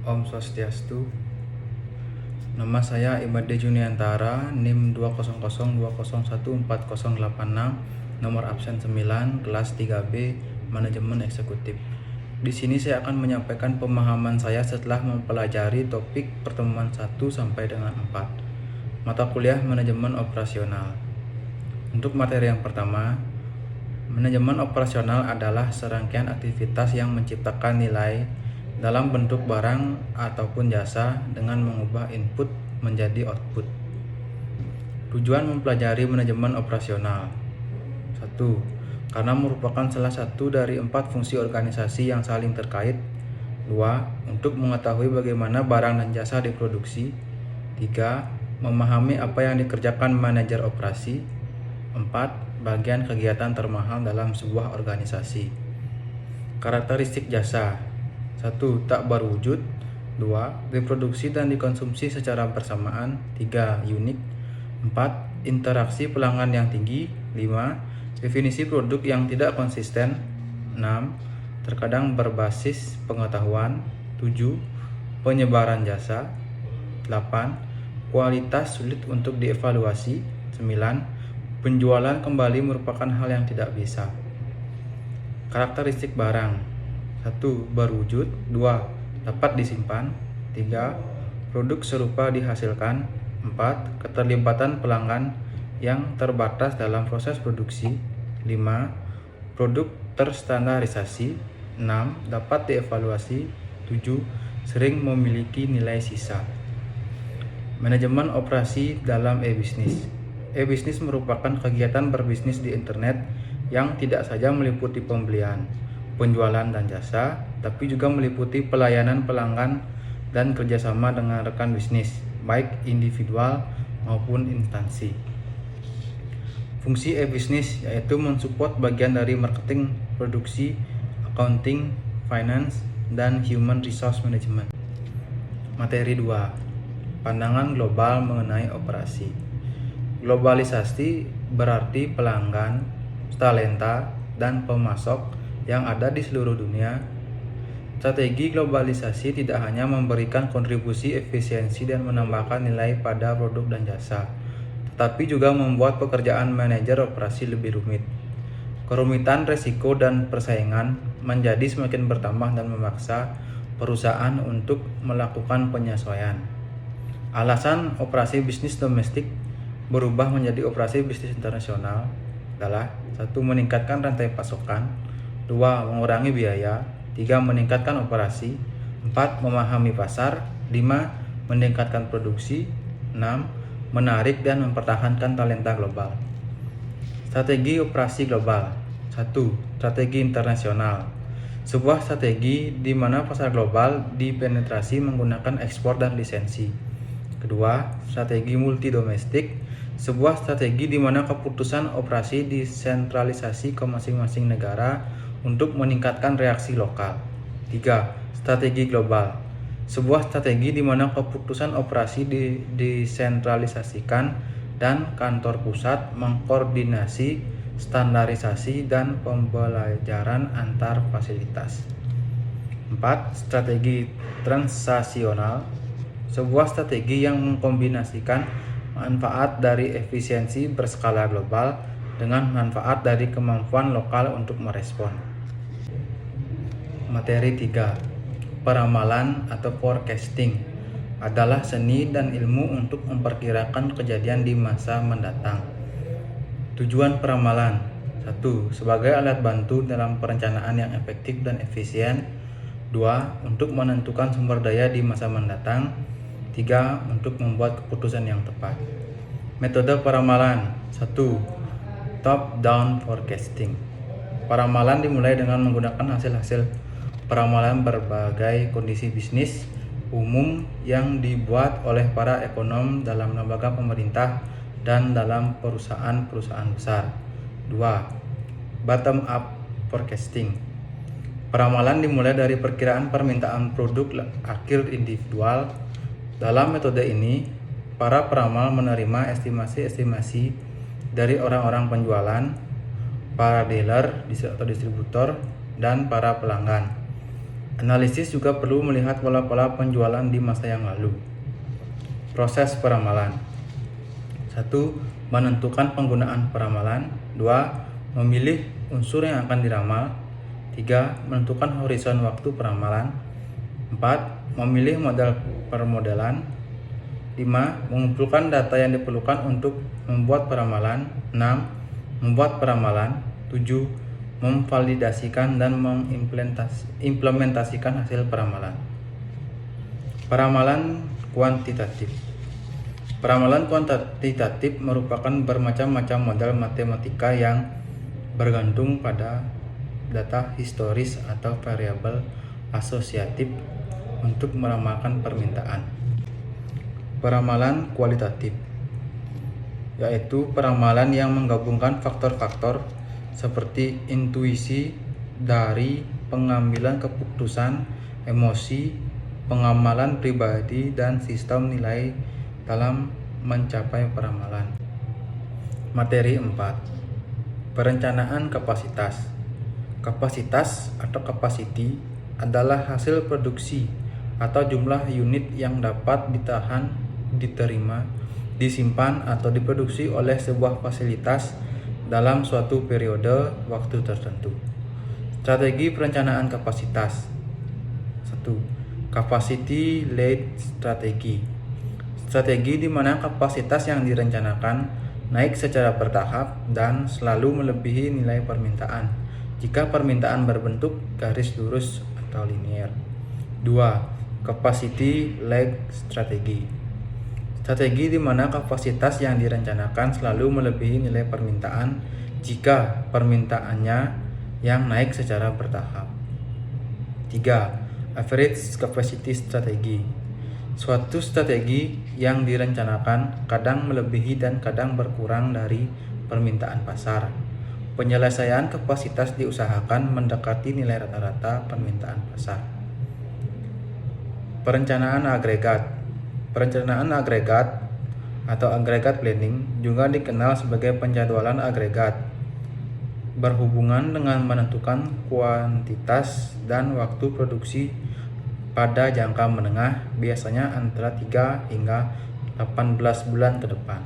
Om Swastiastu. Nama saya Imade Juniantara, NIM 20020140806, nomor absen 9, kelas 3B, Manajemen Eksekutif. Di sini saya akan menyampaikan pemahaman saya setelah mempelajari topik pertemuan 1 sampai dengan 4, mata kuliah Manajemen Operasional. Untuk materi yang pertama, manajemen operasional adalah serangkaian aktivitas yang menciptakan nilai dalam bentuk barang ataupun jasa dengan mengubah input menjadi output. Tujuan mempelajari manajemen operasional: 1. Karena merupakan salah satu dari 4 fungsi organisasi yang saling terkait. 2. Untuk mengetahui bagaimana barang dan jasa diproduksi. 3. Memahami apa yang dikerjakan manajer operasi. 4. Bagian kegiatan termahal dalam sebuah organisasi. Karakteristik jasa: 1. Tak berwujud. 2. Diproduksi dan dikonsumsi secara bersamaan. 3. Unik. 4. Interaksi pelanggan yang tinggi. 5. Definisi produk yang tidak konsisten. 6. Terkadang berbasis pengetahuan. 7. Penyebaran jasa. 8. Kualitas sulit untuk dievaluasi. 9. Penjualan kembali merupakan hal yang tidak bisa. Karakteristik barang: 1. Berwujud. 2. Dapat disimpan. 3. Produk serupa dihasilkan. 4. Keterlibatan pelanggan yang terbatas dalam proses produksi. 5. Produk terstandarisasi. 6. Dapat dievaluasi. 7. Sering memiliki nilai sisa. Manajemen operasi dalam e-bisnis. E-bisnis merupakan kegiatan berbisnis di internet yang tidak saja meliputi pembelian, penjualan dan jasa, tapi juga meliputi pelayanan pelanggan dan kerjasama dengan rekan bisnis, baik individual maupun instansi. Fungsi e-bisnis yaitu mensupport bagian dari marketing, produksi, accounting, finance, dan human resource management. Materi 2. Pandangan global mengenai operasi. Globalisasi berarti pelanggan, talenta, dan pemasok yang ada di seluruh dunia. Strategi globalisasi tidak hanya memberikan kontribusi efisiensi dan menambahkan nilai pada produk dan jasa, tetapi juga membuat pekerjaan manajer operasi lebih rumit. Kerumitan, resiko, dan persaingan menjadi semakin bertambah dan memaksa perusahaan untuk melakukan penyesuaian. Alasan operasi bisnis domestik berubah menjadi operasi bisnis internasional adalah: 1. Meningkatkan rantai pasokan. 2. Mengurangi biaya. 3. Meningkatkan operasi. 4. Memahami pasar. 5. Meningkatkan produksi. 6. Menarik dan mempertahankan talenta global. Strategi operasi global. 1. Strategi internasional. Sebuah strategi di mana pasar global dipenetrasi menggunakan ekspor dan lisensi. Kedua, strategi multi domestik. Sebuah strategi di mana keputusan operasi disentralisasi ke masing-masing negara untuk meningkatkan reaksi lokal. 3. Strategi global. Sebuah strategi di mana keputusan operasi disentralisasikan dan kantor pusat mengkoordinasi standarisasi dan pembelajaran antar fasilitas. 4. Strategi transaksional. Sebuah strategi yang mengkombinasikan manfaat dari efisiensi berskala global dengan manfaat dari kemampuan lokal untuk merespon. Materi 3. Peramalan atau forecasting adalah seni dan ilmu untuk memperkirakan kejadian di masa mendatang. Tujuan peramalan: 1. Sebagai alat bantu dalam perencanaan yang efektif dan efisien. 2. Untuk menentukan sumber daya di masa mendatang. 3. Untuk membuat keputusan yang tepat. Metode peramalan: 1. Top-down forecasting. Peramalan dimulai dengan menggunakan hasil-hasil peramalan berbagai kondisi bisnis umum yang dibuat oleh para ekonom dalam lembaga pemerintah dan dalam perusahaan-perusahaan besar. 2. Bottom-up forecasting. Peramalan dimulai dari perkiraan permintaan produk akhir individual. Dalam metode ini, para peramal menerima estimasi-estimasi dari orang-orang penjualan, para dealer atau distributor, dan para pelanggan. Analisis juga perlu melihat pola-pola penjualan di masa yang lalu. Proses peramalan. 1. Menentukan penggunaan peramalan. 2. Memilih unsur yang akan diramal. 3. Menentukan horizon waktu peramalan. 4. Memilih model permodelan. 5. Mengumpulkan data yang diperlukan untuk membuat peramalan. 6. Membuat peramalan. 7. Memvalidasikan dan mengimplementasikan hasil peramalan. Peramalan kuantitatif. Peramalan kuantitatif merupakan bermacam-macam model matematika yang bergantung pada data historis atau variabel asosiatif untuk meramalkan permintaan. Peramalan kualitatif yaitu peramalan yang menggabungkan faktor-faktor seperti intuisi dari pengambilan keputusan, emosi, pengamalan pribadi, dan sistem nilai dalam mencapai peramalan. Materi 4. Perencanaan kapasitas. Kapasitas atau capacity adalah hasil produksi atau jumlah unit yang dapat ditahan, diterima, disimpan, atau diproduksi oleh sebuah fasilitas dalam suatu periode waktu tertentu. Strategi perencanaan kapasitas. 1. Capacity led strategi. Strategi di mana kapasitas yang direncanakan naik secara bertahap dan selalu melebihi nilai permintaan jika permintaan berbentuk garis lurus atau linear. 2. Capacity lag strategi. Strategi di mana kapasitas yang direncanakan selalu melebihi nilai permintaan jika permintaannya yang naik secara bertahap. 3. Average capacity strategi. Suatu strategi yang direncanakan kadang melebihi dan kadang berkurang dari permintaan pasar. Penyelesaian kapasitas diusahakan mendekati nilai rata-rata permintaan pasar. Perencanaan agregat. Perencanaan agregat atau agregat planning juga dikenal sebagai penjadwalan agregat, berhubungan dengan menentukan kuantitas dan waktu produksi pada jangka menengah, biasanya antara 3 hingga 18 bulan ke depan.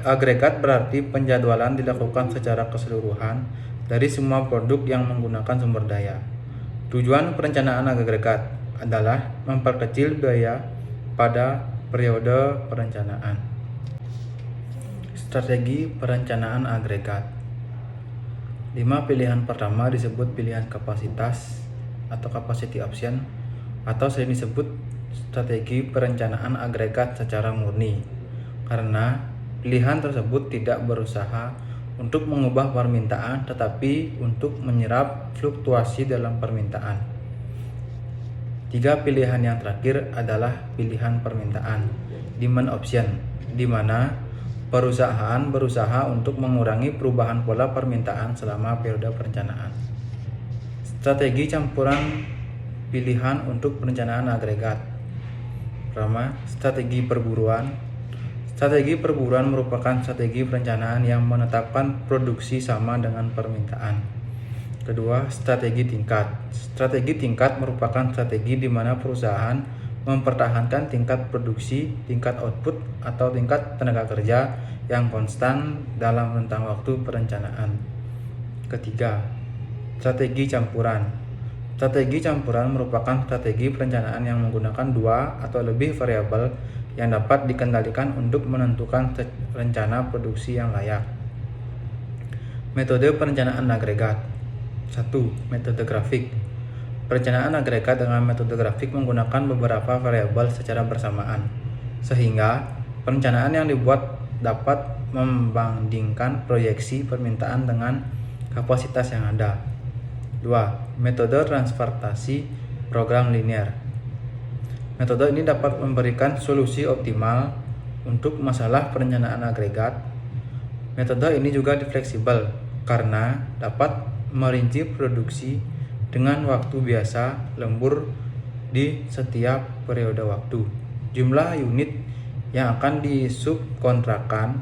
Agregat berarti penjadwalan dilakukan secara keseluruhan dari semua produk yang menggunakan sumber daya. Tujuan perencanaan agregat adalah memperkecil biaya pada periode perencanaan. Strategi perencanaan agregat. 5 pilihan pertama disebut pilihan kapasitas atau capacity option, atau sering disebut strategi perencanaan agregat secara murni, karena pilihan tersebut tidak berusaha untuk mengubah permintaan tetapi untuk menyerap fluktuasi dalam permintaan. 3 pilihan yang terakhir adalah pilihan permintaan, demand option, di mana perusahaan berusaha untuk mengurangi perubahan pola permintaan selama periode perencanaan. Strategi campuran pilihan untuk perencanaan agregat. Pertama, strategi perburuan. Strategi perburuan merupakan strategi perencanaan yang menetapkan produksi sama dengan permintaan. Kedua, strategi tingkat. Strategi tingkat merupakan strategi di mana perusahaan mempertahankan tingkat produksi, tingkat output, atau tingkat tenaga kerja yang konstan dalam rentang waktu perencanaan. Ketiga, strategi campuran. Strategi campuran merupakan strategi perencanaan yang menggunakan 2 atau lebih variabel yang dapat dikendalikan untuk menentukan rencana produksi yang layak. Metode perencanaan agregat. 1. Metode grafik. Perencanaan agregat dengan metode grafik menggunakan beberapa variabel secara bersamaan, sehingga perencanaan yang dibuat dapat membandingkan proyeksi permintaan dengan kapasitas yang ada. 2. Metode transportasi program linear. Metode ini dapat memberikan solusi optimal untuk masalah perencanaan agregat. Metode ini juga fleksibel karena dapat merinci produksi dengan waktu biasa lembur di setiap periode waktu, jumlah unit yang akan disubkontrakkan,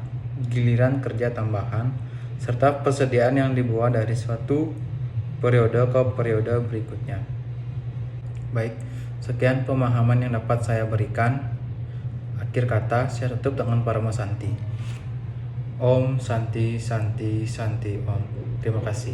giliran kerja tambahan, serta persediaan yang dibawa dari suatu periode ke periode berikutnya. Baik, sekian pemahaman yang dapat saya berikan. Akhir kata, saya tutup dengan Parama Santi. Om Santi Santi Santi Om. Terima kasih.